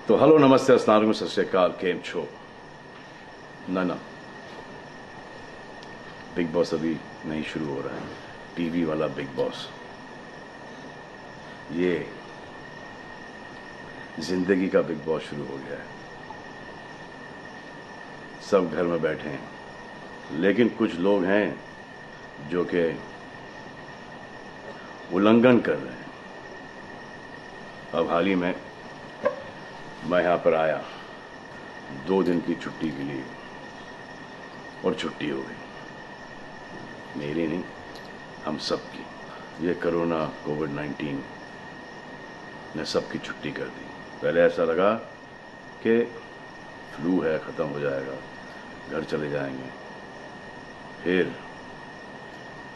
तो हेलो नमस्ते अस्सलाम सत श्री अकाल केम छो ना बिग बॉस अभी नहीं शुरू हो रहा है। टीवी वाला बिग बॉस, ये जिंदगी का बिग बॉस शुरू हो गया है। सब घर में बैठे हैं, लेकिन कुछ लोग हैं जो कि उल्लंघन कर रहे हैं। अब हाल ही में मैं यहां पर आया 2 दिन की छुट्टी के लिए, और छुट्टी हो गई। मेरी नहीं, हम सब की। ये कोरोना कोविड-19 ने सबकी छुट्टी कर दी। पहले ऐसा लगा कि फ्लू है, ख़त्म हो जाएगा, घर चले जाएंगे। फिर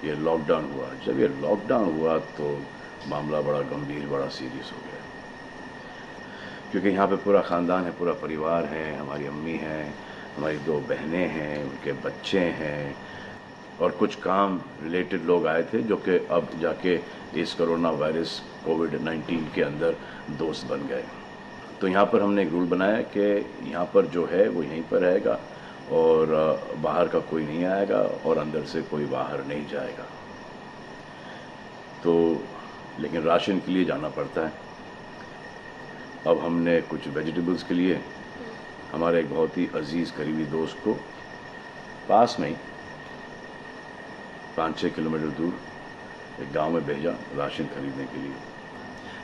ये लॉकडाउन हुआ। जब ये लॉकडाउन हुआ तो मामला बड़ा गंभीर, बड़ा सीरियस हो गया, क्योंकि यहाँ पे पूरा ख़ानदान है, पूरा परिवार है। हमारी अम्मी हैं, हमारी 2 बहनें हैं, उनके बच्चे हैं, और कुछ काम रिलेटेड लोग आए थे जो कि अब जाके इस कोरोना वायरस कोविड-19 के अंदर दोस्त बन गए। तो यहाँ पर हमने एक रूल बनाया कि यहाँ पर जो है वो यहीं पर रहेगा, और बाहर का कोई नहीं आएगा, और अंदर से कोई बाहर नहीं जाएगा। तो लेकिन राशन के लिए जाना पड़ता है। अब हमने कुछ वेजिटेबल्स के लिए हमारे एक बहुत ही अजीज़ करीबी दोस्त को पास में ही 5-6 किलोमीटर दूर एक गांव में भेजा राशन खरीदने के लिए।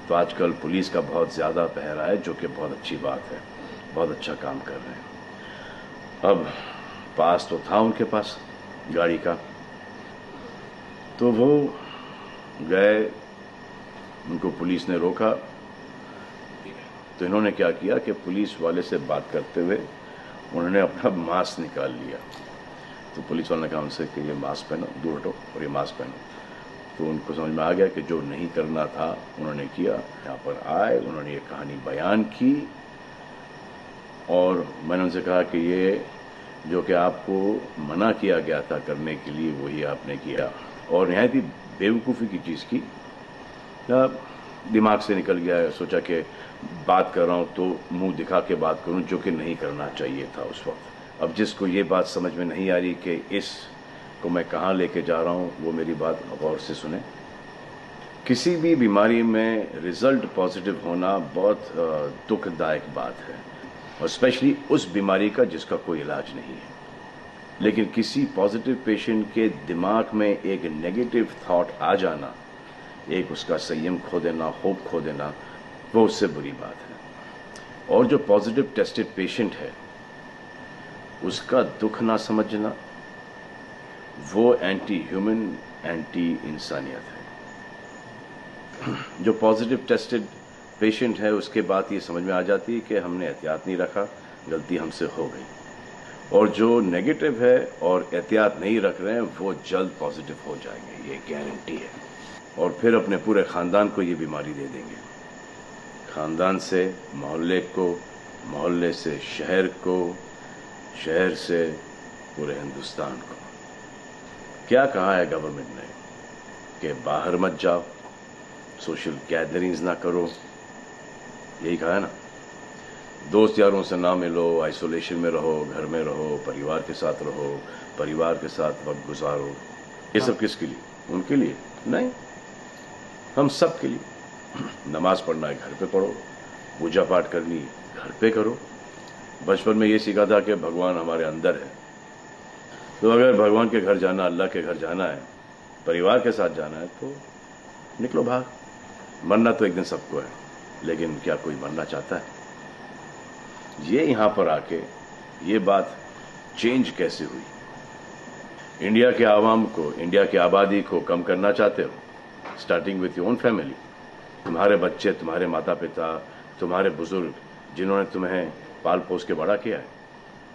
तो आजकल पुलिस का बहुत ज़्यादा पहरा है, जो कि बहुत अच्छी बात है, बहुत अच्छा काम कर रहे हैं। अब पास तो था उनके पास गाड़ी का, तो वो गए, उनको पुलिस ने रोका। तो इन्होंने क्या किया कि पुलिस वाले से बात करते हुए उन्होंने अपना मास्क निकाल लिया। तो पुलिस वाले ने कहा उनसे कि ये मास्क पहनो, दूर हटो और ये मास्क पहनो। तो उनको समझ में आ गया कि जो नहीं करना था उन्होंने किया। यहाँ पर आए, उन्होंने ये कहानी बयान की, और मैंने उनसे कहा कि ये जो कि आपको मना किया गया था करने के लिए, वही आपने किया, और निहायत ही बेवकूफ़ी की चीज़ की। दिमाग से निकल गया। सोचा कि बात कर रहा हूँ तो मुंह दिखा के बात करूँ, जो कि नहीं करना चाहिए था उस वक्त। अब जिसको ये बात समझ में नहीं आ रही कि इस को मैं कहाँ लेके जा रहा हूँ, वो मेरी बात गौर से सुने। किसी भी बीमारी में रिजल्ट पॉजिटिव होना बहुत दुखदायक बात है, और स्पेशली उस बीमारी का जिसका कोई इलाज नहीं है। लेकिन किसी पॉजिटिव पेशेंट के दिमाग में एक नेगेटिव थॉट आ जाना, एक उसका संयम खो देना, होप खो देना, वो उससे बुरी बात है। और जो पॉजिटिव टेस्टेड पेशेंट है, उसका दुख ना समझना, वो एंटी ह्यूमन, एंटी इंसानियत है। जो पॉजिटिव टेस्टेड पेशेंट है, उसके बाद ये समझ में आ जाती है कि हमने एहतियात नहीं रखा, गलती हमसे हो गई। और जो नेगेटिव है और एहतियात नहीं रख रहे हैं, वो जल्द पॉजिटिव हो जाएंगे, ये गारंटी है। और फिर अपने पूरे ख़ानदान को ये बीमारी दे देंगे। ख़ानदान से मोहल्ले को, मोहल्ले से शहर को, शहर से पूरे हिंदुस्तान को। क्या कहा है गवर्नमेंट ने कि बाहर मत जाओ, सोशल गैदरिंग्स ना करो, यही कहा है ना। दोस्त यारों से ना मिलो, आइसोलेशन में रहो, घर में रहो, परिवार के साथ रहो, परिवार के साथ वक्त गुजारो। ये सब किसके लिए? उनके लिए नहीं, हम सब के लिए। नमाज पढ़ना है घर पे पढ़ो, पूजा पाठ करनी है घर पे करो। बचपन में ये सीखा था कि भगवान हमारे अंदर है, तो अगर भगवान के घर जाना, अल्लाह के घर जाना है, परिवार के साथ जाना है, तो निकलो बाहर। मरना तो एक दिन सबको है, लेकिन क्या कोई मरना चाहता है? ये यहाँ पर आके ये बात चेंज कैसे हुई? इंडिया के आवाम को, इंडिया की आबादी को कम करना चाहते हो? Starting with your own family. तुम्हारे बच्चे, तुम्हारे माता पिता, तुम्हारे बुजुर्ग, जिन्होंने तुम्हें पाल पोस के बड़ा किया है,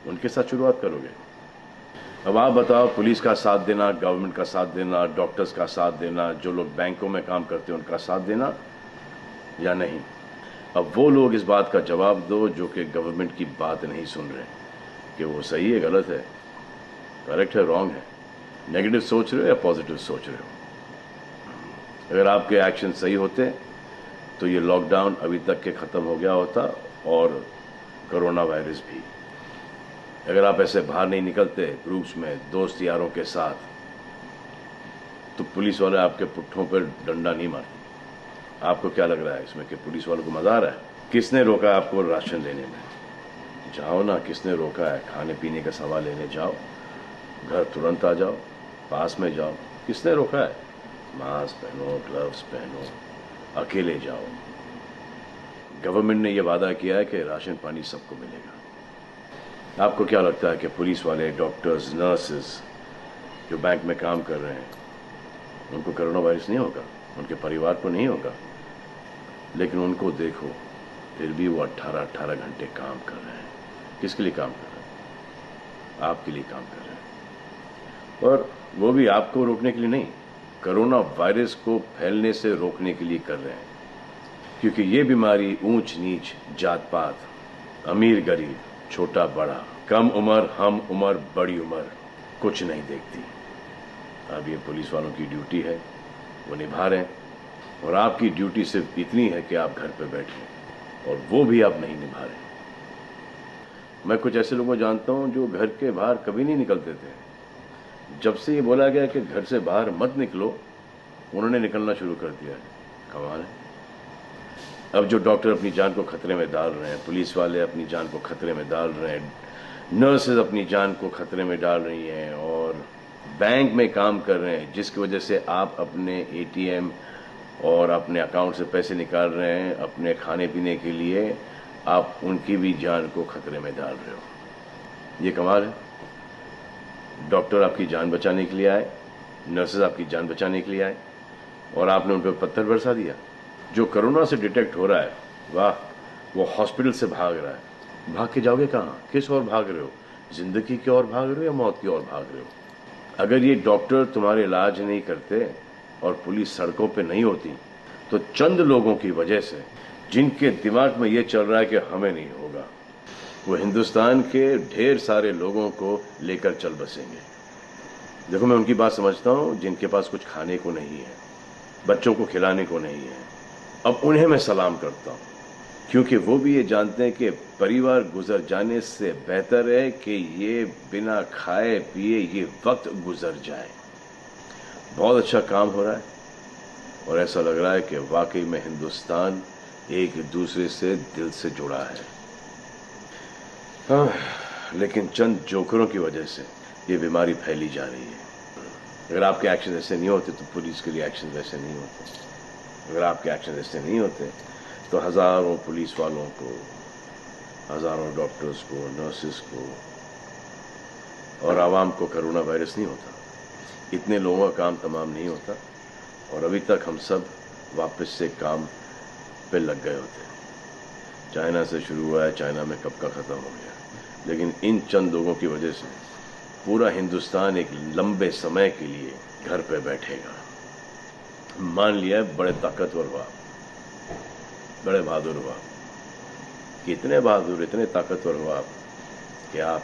उनके साथ शुरुआत करोगे। अब आप बताओ, पुलिस का साथ देना, गवर्नमेंट का साथ देना, डॉक्टर्स का साथ देना, जो लोग बैंकों में काम करते हैं उनका साथ देना या नहीं? अब वो लोग इस बात का जवाब दो जो कि गवर्नमेंट की बात नहीं सुन रहे, कि वो सही है, गलत है, करेक्ट है, रॉन्ग है, नेगेटिव सोच रहे हो या पॉजिटिव सोच रहे हो। अगर आपके एक्शन सही होते तो ये लॉकडाउन अभी तक के ख़त्म हो गया होता, और कोरोना वायरस भी। अगर आप ऐसे बाहर नहीं निकलते ग्रुप्स में दोस्त यारों के साथ, तो पुलिस वाले आपके पुट्ठों पर डंडा नहीं मारते। आपको क्या लग रहा है इसमें कि पुलिस वालों को मजा आ रहा है? किसने रोका आपको राशन लेने में? जाओ ना, किसने रोका है? खाने पीने का सामान लेने जाओ, घर तुरंत आ जाओ, पास में जाओ, किसने रोका है? मास्क पहनो, ग्लव्स पहनो, अकेले जाओ। गवर्नमेंट ने यह वादा किया है कि राशन पानी सबको मिलेगा। आपको क्या लगता है कि पुलिस वाले, डॉक्टर्स, नर्सेस जो बैंक में काम कर रहे हैं, उनको कोरोना वायरस नहीं होगा? उनके परिवार को नहीं होगा? लेकिन उनको देखो, फिर भी वो 18-18 घंटे काम कर रहे हैं। किसके लिए काम कर रहे हैं? आपके लिए काम कर रहे हैं। और वो भी आपको रोकने के लिए नहीं, कोरोना वायरस को फैलने से रोकने के लिए कर रहे हैं। क्योंकि ये बीमारी ऊंच नीच, जात पात, अमीर गरीब, छोटा बड़ा, कम उम्र, हम उम्र, बड़ी उम्र कुछ नहीं देखती। अब ये पुलिस वालों की ड्यूटी है, वो निभा रहे हैं। और आपकी ड्यूटी सिर्फ इतनी है कि आप घर पे बैठे, और वो भी आप नहीं निभा रहे। मैं कुछ ऐसे लोगों को जानता हूं जो घर के बाहर कभी नहीं निकलते थे। जब से ये बोला गया कि घर से बाहर मत निकलो, उन्होंने निकलना शुरू कर दिया है। कमाल है। अब जो डॉक्टर अपनी जान को खतरे में डाल रहे हैं, पुलिस वाले अपनी जान को खतरे में डाल रहे हैं, नर्सेज अपनी जान को खतरे में डाल रही हैं, और बैंक में काम कर रहे हैं, जिसकी वजह से आप अपने एटीएम और अपने अकाउंट से पैसे निकाल रहे हैं अपने खाने पीने के लिए, आप उनकी भी जान को खतरे में डाल रहे हो। ये कमाल है। डॉक्टर आपकी जान बचाने के लिए आए, नर्सेज आपकी जान बचाने के लिए आए, और आपने उन पर पत्थर बरसा दिया। जो कोरोना से डिटेक्ट हो रहा है, वाह, वो हॉस्पिटल से भाग रहा है। भाग के जाओगे कहाँ? किस ओर भाग रहे हो? जिंदगी की ओर भाग रहे हो या मौत की ओर भाग रहे हो? अगर ये डॉक्टर तुम्हारे इलाज नहीं करते और पुलिस सड़कों पे नहीं होती, तो चंद लोगों की वजह से, जिनके दिमाग में ये चल रहा है कि हमें नहीं होगा, वो हिंदुस्तान के ढेर सारे लोगों को लेकर चल बसेंगे। देखो, मैं उनकी बात समझता हूँ जिनके पास कुछ खाने को नहीं है, बच्चों को खिलाने को नहीं है। अब उन्हें मैं सलाम करता हूँ, क्योंकि वो भी ये जानते हैं कि परिवार गुजर जाने से बेहतर है कि ये बिना खाए पिए ये वक्त गुजर जाए। बहुत अच्छा काम हो रहा है, और ऐसा लग रहा है कि वाकई में हिंदुस्तान एक दूसरे से दिल से जुड़ा है। हाँ, लेकिन चंद जोकरों की वजह से ये बीमारी फैली जा रही है। अगर आपके एक्शन ऐसे नहीं होते तो पुलिस के लिए एक्शन वैसे नहीं होते। अगर आपके एक्शन ऐसे नहीं होते तो हजारों पुलिस वालों को, हजारों डॉक्टर्स को, नर्सेस को और आवाम को कोरोना वायरस नहीं होता। इतने लोगों का काम तमाम नहीं होता, और अभी तक हम सब वापस से काम पे लग गए होते। चाइना से शुरू हुआ है, चाइना में कब का ख़त्म हो गया। लेकिन इन चंद लोगों की वजह से पूरा हिंदुस्तान एक लंबे समय के लिए घर पे बैठेगा। मान लिया बड़े ताकतवर हुआ, बड़े बहादुर हुआ, कितने बहादुर, इतने ताकतवर हुआ कि आप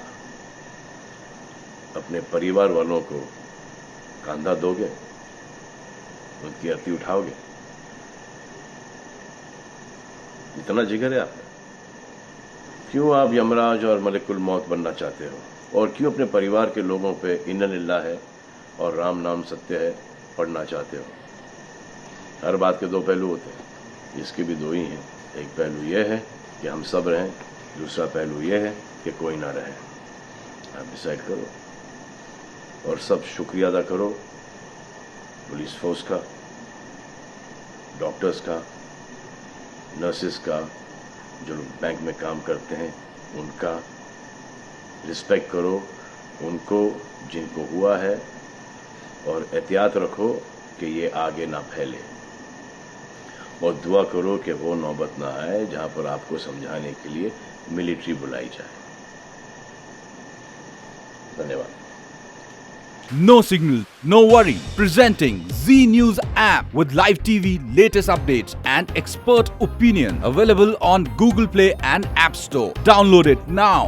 अपने परिवार वालों को कंधा दोगे, उनकी अर्थी उठाओगे। इतना जिगर है आप? क्यों आप यमराज और मलिकुल मौत बनना चाहते हो? और क्यों अपने परिवार के लोगों पे इन्ना लिल्लाह है और राम नाम सत्य है पढ़ना चाहते हो? हर बात के दो पहलू होते हैं, इसके भी दो ही हैं। एक पहलू यह है कि हम सब रहें, दूसरा पहलू यह है कि कोई ना रहे। आप डिसाइड करो, और सब शुक्रिया अदा करो पुलिस फोर्स का, डॉक्टर्स का, नर्सेस का, जो लोग बैंक में काम करते हैं उनका। रिस्पेक्ट करो उनको जिनको हुआ है, और एहतियात रखो कि ये आगे ना फैले, और दुआ करो कि वो नौबत ना आए जहां पर आपको समझाने के लिए मिलिट्री बुलाई जाए। धन्यवाद। No signal, no worry. Presenting Z News app with live TV, latest updates and expert opinion. Available on Google Play and App Store. Download it now.